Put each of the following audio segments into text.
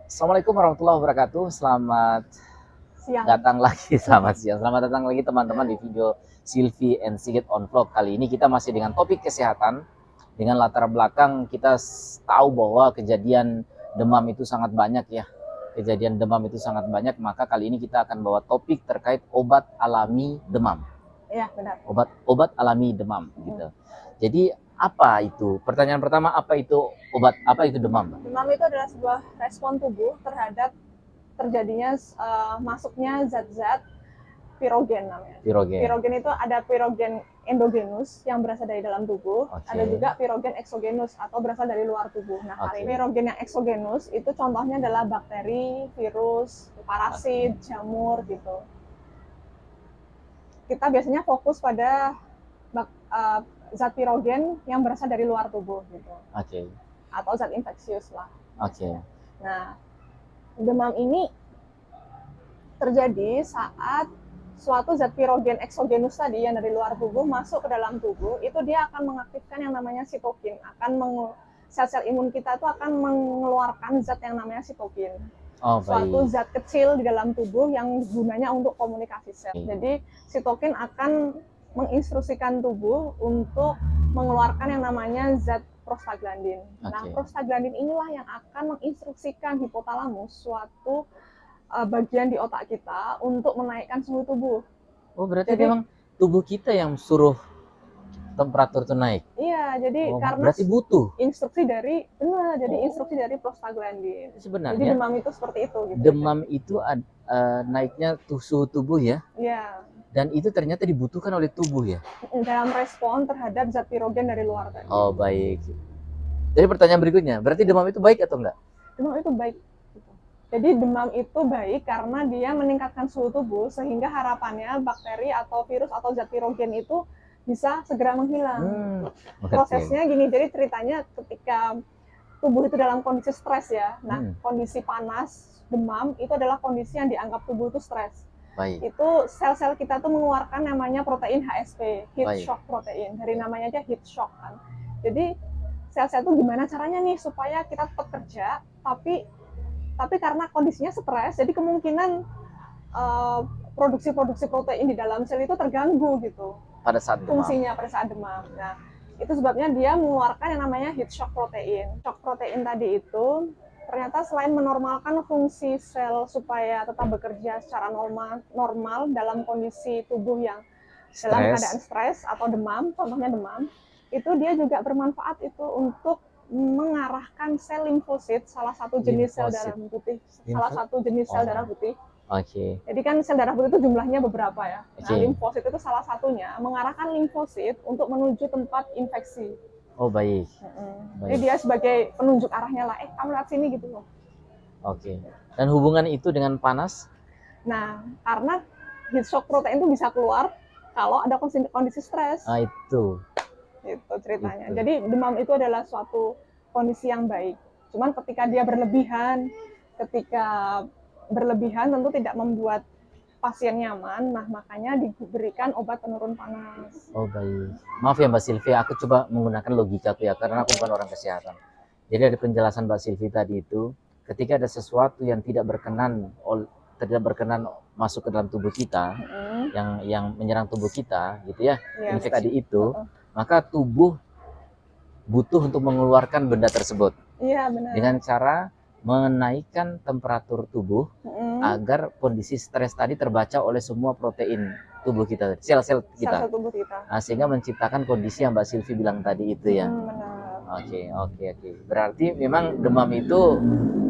Assalamualaikum warahmatullahi wabarakatuh. Selamat Siang. datang lagi, selamat siang. Selamat datang lagi teman-teman di video Silvi and Sigit on Vlog. Kali ini kita masih dengan topik kesehatan. Dengan latar belakang kita tahu bahwa kejadian demam itu sangat banyak ya. Kejadian demam itu sangat banyak, maka kali ini kita akan bawa topik terkait obat alami demam. Iya, benar. Obat alami demam gitu. Jadi apa itu? Pertanyaan pertama, apa itu demam? Demam itu adalah sebuah respon tubuh terhadap terjadinya masuknya zat-zat pirogen namanya. Pirogen. Pirogen itu ada pirogen endogenus yang berasal dari dalam tubuh, ada juga pirogen eksogenus atau berasal dari luar tubuh. Nah, kali ini pirogen yang eksogenus itu contohnya adalah bakteri, virus, parasit, jamur gitu. Kita biasanya fokus pada zat pirogen yang berasal dari luar tubuh gitu. Atau zat infeksius lah. Nah, demam ini terjadi saat suatu zat pirogen eksogenus tadi yang dari luar tubuh masuk ke dalam tubuh, itu dia akan mengaktifkan yang namanya sitokin, sel-sel imun kita itu akan mengeluarkan zat yang namanya sitokin. Suatu zat kecil di dalam tubuh yang gunanya untuk komunikasi sel. Jadi sitokin akan menginstruksikan tubuh untuk mengeluarkan yang namanya zat prostaglandin. Nah, prostaglandin inilah yang akan menginstruksikan hipotalamus, suatu bagian di otak kita, untuk menaikkan suhu tubuh. Oh, berarti memang tubuh kita yang suruh temperatur itu naik? Iya, jadi karena berarti butuh instruksi dari instruksi dari prostaglandin. Sebenarnya jadi demam itu seperti itu gitu. Demam itu naiknya suhu tubuh ya? Iya. Dan itu ternyata dibutuhkan oleh tubuh ya? Dalam respon terhadap zat pirogen dari luar tadi. Oh, baik. Jadi pertanyaan berikutnya, berarti demam itu baik atau enggak? Demam itu baik. Jadi demam itu baik karena dia meningkatkan suhu tubuh, sehingga harapannya bakteri atau virus atau zat pirogen itu bisa segera menghilang. Prosesnya gini, jadi ceritanya ketika tubuh itu dalam kondisi stres ya. Nah, kondisi panas, demam itu adalah kondisi yang dianggap tubuh itu stres. Itu sel-sel kita tuh mengeluarkan namanya protein HSP, heat shock protein. Dari namanya aja heat shock kan. Jadi sel-sel itu gimana caranya nih supaya kita tetap kerja, tapi karena kondisinya stres, jadi kemungkinan produksi protein di dalam sel itu terganggu gitu. Pada saat demam. Fungsinya pada saat demam. Nah, itu sebabnya dia mengeluarkan yang namanya heat shock protein. Shock protein tadi itu ternyata selain menormalkan fungsi sel supaya tetap bekerja secara normal dalam kondisi tubuh yang dalam keadaan stres atau demam, contohnya demam, itu dia juga bermanfaat itu untuk mengarahkan sel limfosit, salah satu jenis sel darah putih, Jadi kan sel darah putih itu jumlahnya beberapa ya. Nah, limfosit itu salah satunya, mengarahkan limfosit untuk menuju tempat infeksi. Oh, baik. Jadi dia sebagai penunjuk arahnya lah, kamu lihat sini gitu loh. Dan hubungan itu dengan panas? Nah, karena heat shock protein itu bisa keluar kalau ada kondisi stres. Itu ceritanya. Jadi demam itu adalah suatu kondisi yang baik. Cuman ketika berlebihan tentu tidak membuat pasien nyaman. Nah, makanya diberikan obat penurun panas. Oh, baik. Maaf ya Mbak Silvi, aku coba menggunakan logika ya, karena aku bukan orang kesehatan. Jadi ada penjelasan Mbak Silvi tadi itu, ketika ada sesuatu yang tidak berkenan masuk ke dalam tubuh kita, yang menyerang tubuh kita gitu ya, infeksi tadi itu, maka tubuh butuh untuk mengeluarkan benda tersebut. Iya, benar. Dengan cara menaikkan temperatur tubuh agar kondisi stres tadi terbaca oleh semua protein tubuh kita, sel-sel kita. Sel-sel tubuh kita. Sehingga menciptakan kondisi yang Mbak Silvi bilang tadi itu ya. Oke. Berarti memang demam itu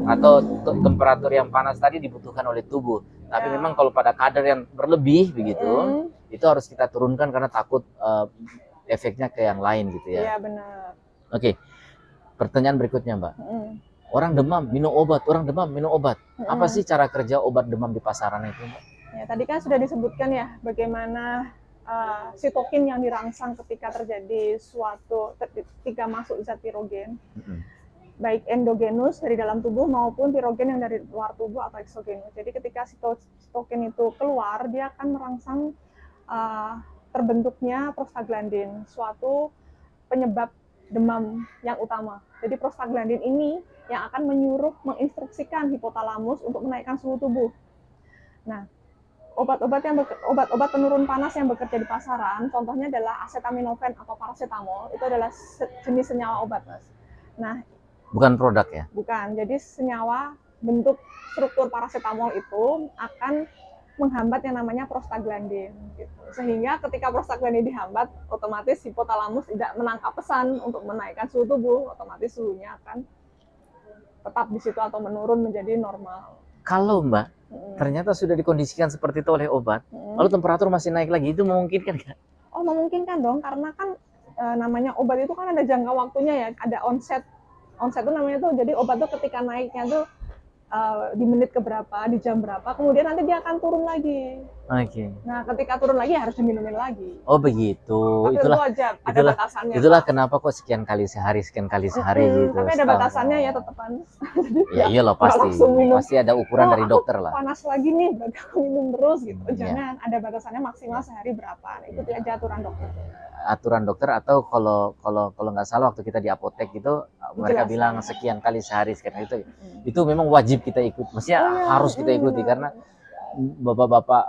atau temperatur yang panas tadi dibutuhkan oleh tubuh. Tapi memang kalau pada kadar yang berlebih begitu, itu harus kita turunkan karena takut efeknya ke yang lain gitu ya. Iya, benar. Pertanyaan berikutnya Mbak. Orang demam minum obat. Apa sih cara kerja obat demam di pasaran itu Mbak? Ya, tadi kan sudah disebutkan ya bagaimana sitokin yang dirangsang ketika ketika masuk zat pirogen. Baik endogenus dari dalam tubuh maupun pirogen yang dari luar tubuh atau eksogenus. Jadi ketika sitokin itu keluar, dia akan merangsang terbentuknya prostaglandin, suatu penyebab demam yang utama. Jadi prostaglandin ini yang akan menyuruh menginstruksikan hipotalamus untuk menaikkan suhu tubuh. Nah, obat-obat penurun panas yang bekerja di pasaran, contohnya adalah acetaminophen atau paracetamol, itu adalah jenis senyawa obat, Mas. Nah, Bukan produk ya? bukan. Jadi senyawa bentuk struktur paracetamol itu akan menghambat yang namanya prostaglandin gitu. Sehingga ketika prostaglandin dihambat, otomatis hipotalamus tidak menangkap pesan untuk menaikkan suhu tubuh, otomatis suhunya akan tetap di situ atau menurun menjadi normal. Kalau Mbak ternyata sudah dikondisikan seperti itu oleh obat, lalu temperatur masih naik lagi, itu memungkinkan nggak? Oh, memungkinkan dong, karena kan namanya obat itu kan ada jangka waktunya ya, ada onset. Onset itu namanya tuh, jadi obat tuh ketika naiknya tuh di menit keberapa, di jam berapa, kemudian nanti dia akan turun lagi. Oke. Nah, ketika turun lagi harus diminumin lagi. Oh begitu. Tapi Itulah, tentu aja ada itulah, batasannya. itulah Pak. kenapa kok sekian kali sehari gitu. Tapi ada batasannya ya tetepan. Ya iyalah pasti. Pasti ada ukuran dari dokter lah. Panas lagi nih, berarti aku minum terus gitu. Jangan, ada batasannya maksimal sehari berapa. Nah, ikuti aja aturan dokter. Aturan dokter, atau kalau nggak salah waktu kita di apotek gitu, mereka bilang sekian kali sehari, sekian itu memang wajib kita ikut. Maksudnya harus kita ikuti karena bapak-bapak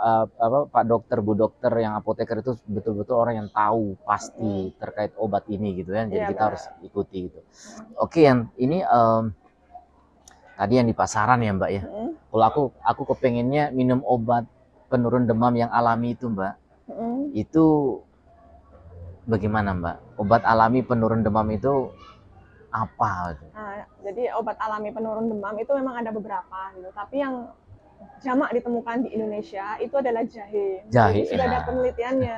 Pak dokter, Bu dokter yang apoteker itu betul-betul orang yang tahu pasti terkait obat ini gitu kan. Jadi kita harus ikuti gitu. Oke, yang ini tadi yang di pasaran ya Mbak ya. Kalau aku kepengennya minum obat penurun demam yang alami itu Mbak. Itu bagaimana Mbak? Obat alami penurun demam itu apa? Nah, jadi obat alami penurun demam itu memang ada beberapa gitu. Tapi yang jamak ditemukan di Indonesia itu adalah jahe. Jahe. Jadi sudah ada penelitiannya.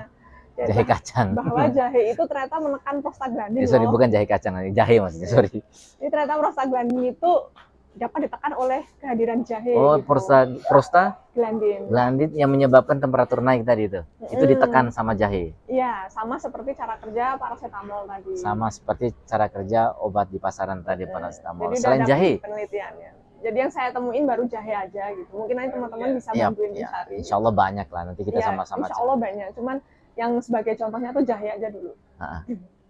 Jahe kacang. Bahwa jahe itu ternyata menekan prostaglandin. Sorry, bukan jahe kacang, jahe maksudnya. Sorry. Jadi ternyata prostaglandin itu dapat ditekan oleh kehadiran jahe. Oh, gitu. Prostaglandin yang menyebabkan temperatur naik tadi itu. Itu ditekan sama jahe. Iya, sama seperti cara kerja paracetamol tadi. Sama seperti cara kerja obat di pasaran tadi, paracetamol. Jadi selain jahe. Penelitiannya. Jadi yang saya temuin baru jahe aja gitu. Mungkin nanti teman-teman bisa bantuin mencari. Insya Allah banyak lah, nanti kita sama-sama. Insya Allah banyak. Cuman yang sebagai contohnya tuh jahe aja dulu.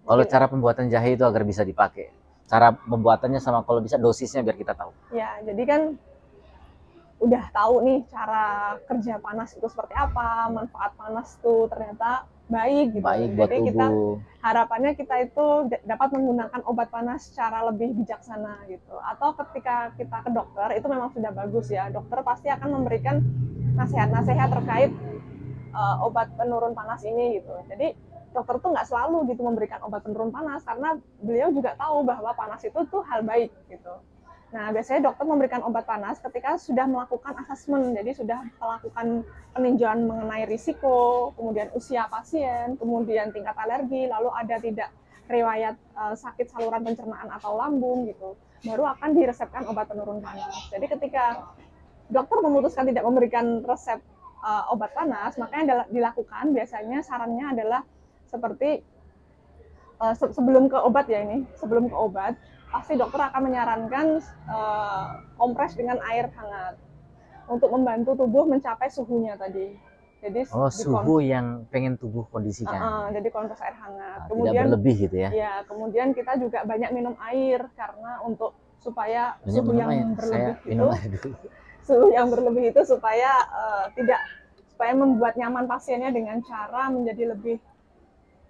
Kalau cara pembuatan jahe itu agar bisa dipakai, cara pembuatannya sama kalau bisa dosisnya biar kita tahu. Ya, jadi kan udah tahu nih cara kerja panas itu seperti apa, manfaat panas tuh ternyata baik gitu. Baik buat jadi tubuh. Harapannya kita itu dapat menggunakan obat panas secara lebih bijaksana gitu. Atau ketika kita ke dokter itu memang sudah bagus ya. Dokter pasti akan memberikan nasihat-nasihat terkait obat penurun panas ini gitu. Jadi dokter tuh nggak selalu gitu memberikan obat penurun panas karena beliau juga tahu bahwa panas itu tuh hal baik gitu. Nah, biasanya dokter memberikan obat panas ketika sudah melakukan asesmen, jadi sudah melakukan peninjauan mengenai risiko, kemudian usia pasien, kemudian tingkat alergi, lalu ada tidak riwayat sakit saluran pencernaan atau lambung gitu, baru akan diresepkan obat penurun panas. Jadi ketika dokter memutuskan tidak memberikan resep obat panas, makanya dilakukan biasanya sarannya adalah seperti sebelum ke obat ya ini, sebelum ke obat, pasti dokter akan menyarankan kompres dengan air hangat untuk membantu tubuh mencapai suhunya tadi. Jadi suhu yang pengen tubuh kondisikan. Jadi kompres air hangat. Kemudian tidak berlebih gitu ya. Ya, kemudian kita juga banyak minum air karena untuk supaya suhu yang berlebih itu suhu yang berlebih itu supaya supaya membuat nyaman pasiennya dengan cara menjadi lebih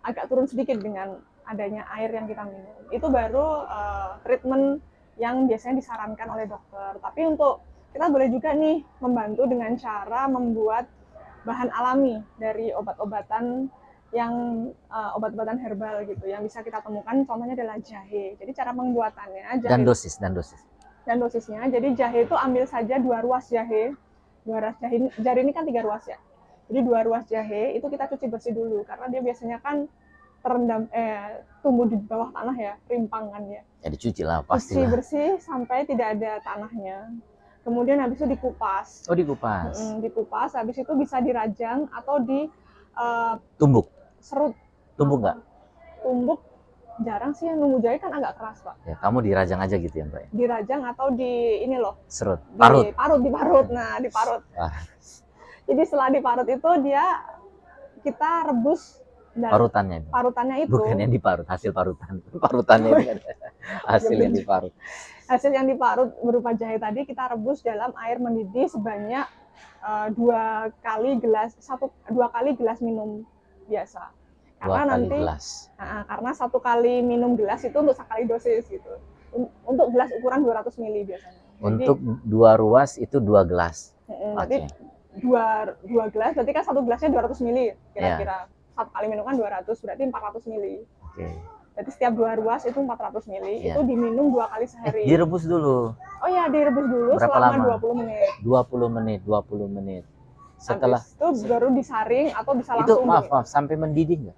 agak turun sedikit dengan adanya air yang kita minum. Itu baru treatment yang biasanya disarankan oleh dokter. Tapi untuk kita boleh juga nih membantu dengan cara membuat bahan alami dari obat-obatan yang obat-obatan herbal gitu yang bisa kita temukan, contohnya adalah jahe. Jadi cara pembuatannya jahe dan dosisnya. Jadi jahe itu ambil saja 2 ruas jahe. 2 ruas jahe ini kan 3 ruas ya. Jadi 2 ruas jahe itu kita cuci bersih dulu karena dia biasanya kan terendam tumbuh di bawah tanah ya, rimpangan ya. Ya dicuci lah pasti. Cuci bersih sampai tidak ada tanahnya. Kemudian habis itu dikupas. Oh, dikupas. Dikupas, habis itu bisa dirajang atau tumbuk. Serut. Tumbuk nggak? Tumbuk jarang sih, yang nunggu jahe kan agak keras, Pak. Ya, kamu dirajang aja gitu ya, Mbak? Dirajang atau di ini loh. Serut. Diparut. Nah, diparut. Jadi setelah diparut itu kita rebus Nah, Parutannya itu. parutannya itu, Bukan yang diparut, hasil parutan. Parutannya itu kan hasil yang diparut. hasil yang diparut berupa jahe tadi kita rebus dalam air mendidih sebanyak 2 kali gelas minum biasa. 2 Karena kali nanti gelas. karena 1 kali minum gelas itu untuk sekali dosis gitu. Untuk gelas ukuran 200 ml biasanya. Untuk 2 ruas itu 2 gelas. Jadi dua gelas berarti kan 1 gelasnya 200 ml kira-kira. 1 kali minum kan 200 berarti 400 ml. Oke. Jadi setiap 2 ruas itu 400 ml, itu diminum 2 kali sehari. Direbus dulu. Oh iya, direbus dulu Berapa selama lama? 20 menit. 20 menit. Setelah habis itu baru disaring atau bisa itu langsung maaf sampai mendidih nggak?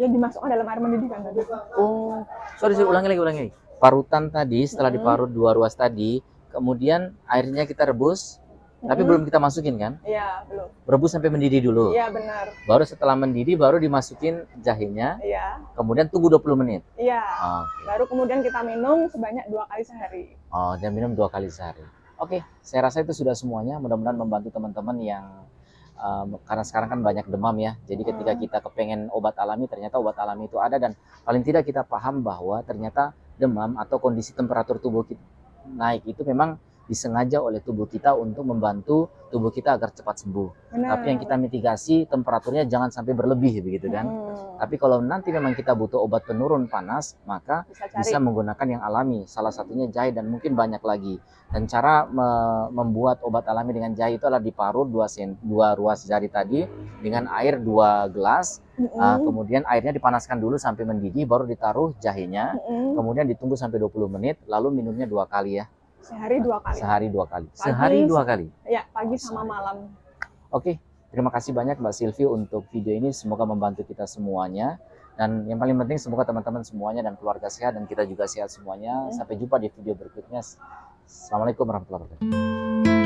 Ya dimasukkan dalam air mendidih kan tadi. Oh, sorry ulangi lagi. Parutan tadi setelah diparut 2 ruas tadi, kemudian airnya kita rebus, tapi belum kita masukin kan? Iya, belum. Rebus sampai mendidih dulu. Iya, benar. Baru setelah mendidih baru dimasukin jahenya. Iya. Kemudian tunggu 20 menit. Iya. Baru kemudian kita minum sebanyak 2 kali sehari. Oh, dan minum 2 kali sehari. Oke, saya rasa itu sudah semuanya. Mudah-mudahan membantu teman-teman yang karena sekarang kan banyak demam ya. Jadi ketika kita kepengen obat alami, ternyata obat alami itu ada, dan paling tidak kita paham bahwa ternyata demam atau kondisi temperatur tubuh kita naik itu memang disengaja oleh tubuh kita untuk membantu tubuh kita agar cepat sembuh. Benar. Tapi yang kita mitigasi temperaturnya jangan sampai berlebih begitu kan. Tapi kalau nanti memang kita butuh obat penurun panas, maka bisa menggunakan yang alami. Salah satunya jahe dan mungkin banyak lagi. Dan cara membuat obat alami dengan jahe itu adalah diparut 2 ruas jari tadi dengan air 2 gelas. Kemudian airnya dipanaskan dulu sampai mendidih, baru ditaruh jahenya. Kemudian ditunggu sampai 20 menit, lalu minumnya 2 kali ya. Sehari 2 kali. Sehari 2 kali. Pagi, sehari 2 kali. Ya, pagi sama malam. Oke, terima kasih banyak Mbak Sylvie untuk video ini. Semoga membantu kita semuanya. Dan yang paling penting semoga teman-teman semuanya dan keluarga sehat dan kita juga sehat semuanya. Sampai jumpa di video berikutnya. Assalamualaikum warahmatullahi wabarakatuh.